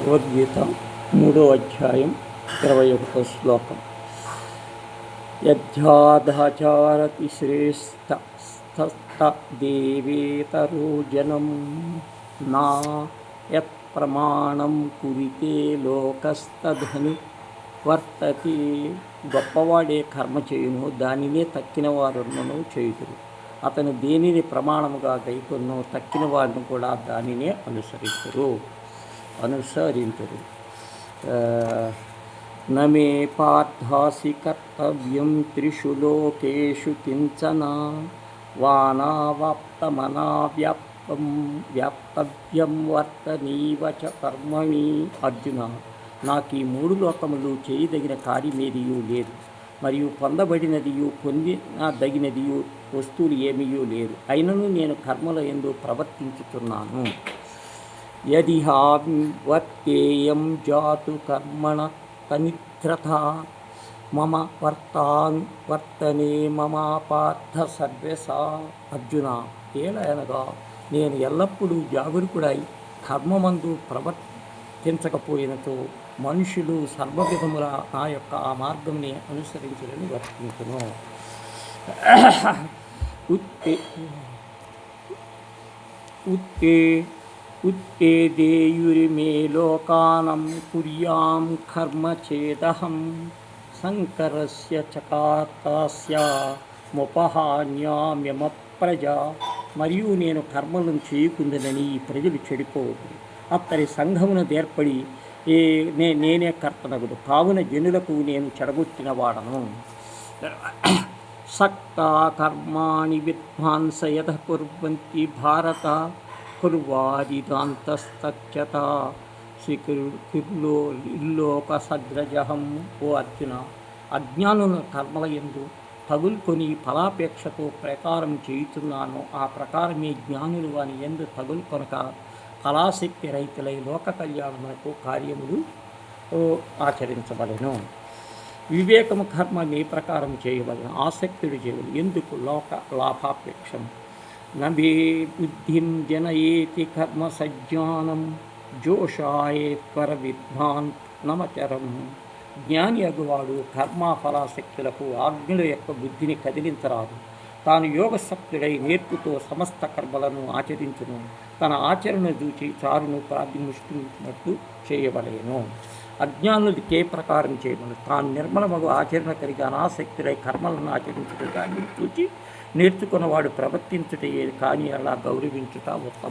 భగవద్గీత 3వ అధ్యాయం 21వ శ్లోకం. యజ్జాధాచారతి శ్రేష్ఠ దేవేతరో జనం నా యత్ ప్రమాణం కురితే లోకస్తధని వర్తతే. గొప్పవాడే కర్మ చేయును, దానినే తక్కిన వారును చేయుదురు. అతను దేనిని ప్రమాణముగా గైకొన్నో తక్కిన వారిని కూడా దానినే అనుసరించరు. నమే పార్థాసి కర్తవ్యం త్రిషు లోకేషు కించన వానావాప్తమనా వ్యాప్తవ్యం వర్తనీవ చ కర్మణి. అర్జున, నాకు ఈ 3 లోకములు చేయదగిన కార్యమేదియూ లేదు, మరియు పొందబడినదియు పొందదగినదియు వస్తువులు ఏమీయూ లేరు. అయినను నేను కర్మల యందు ప్రవర్తించుతున్నాను. యదిహావర్తేయం జాతు కర్మణ తనిత్రత మమ వర్తనే మమ పార్థ సర్వసా. అర్జున, ఏలయనగా నేను ఎల్లప్పుడూ జాగరూకుడై కర్మమందు ప్రవర్తించకపోయినతో మనుషులు సర్వవిధముల నా యొక్క ఆ మార్గంని అనుసరించాలని వర్తించును. ఉత్తేదేయురిమే లోకానం కుర్యాం కర్మ చేదహం శంకరస్య చకార్తస్య ముపహాన్యామ్యమ ప్రజా. మరియు నేను కర్మలను చేయకుందనని ఈ ప్రజలు చెడిపోవద్దు. అత్తడి సంఘమును ఏర్పడి నేనే కర్తనగుడు. కావున జనులకు నేను చెడగొట్టిన వాడను. సక్తా కర్మాణి విద్వాంస యథ కుర్వంతి భారత కుర్వాదిదాంతస్తచ్చత శ్రీకుర్లోకసగ్రజహం. ఓ అర్జున, అజ్ఞానుల కర్మల యందు తగులుకొని ఫలాపేక్షతో ప్రకారం చేయుతున్నానో ఆ ప్రకారమే జ్ఞానులు వాని యందు తగులుకొనక కళాశక్తి రైతులై లోక కళ్యాణమునకు కార్యములు ఆచరించవలెను. వివేకము కర్మ నీ ప్రకారం చేయవలను, ఆసక్తుడు చేయవలను. ఎందుకు లోక లాభాపేక్షం. నమే బుద్ధిం జనయేతి కర్మ సజ్ఞానం జోషాయేత్వర విద్వాన్ నమచరం. జ్ఞాని అగువాడు కర్మఫలాశక్తులకు ఆజ్ఞల యొక్క బుద్ధిని కదిలించరాదు. తాను యోగశక్తుడై నేర్పుతో సమస్త కర్మలను ఆచరించును. తన ఆచరణ చూచి చారును ప్రాతిముష్టినట్టు చేయవలేను. అజ్ఞానులు ఏ ప్రకారం చేయమను. తాను నిర్మలమగు ఆచరణ కలిగి అనాసక్తుడై కర్మలను ఆచరించుట దాన్ని చూచి నేర్చుకున్నవాడు ప్రవర్తించుట కానీ అలా గౌరవించుట ఉత్తమం.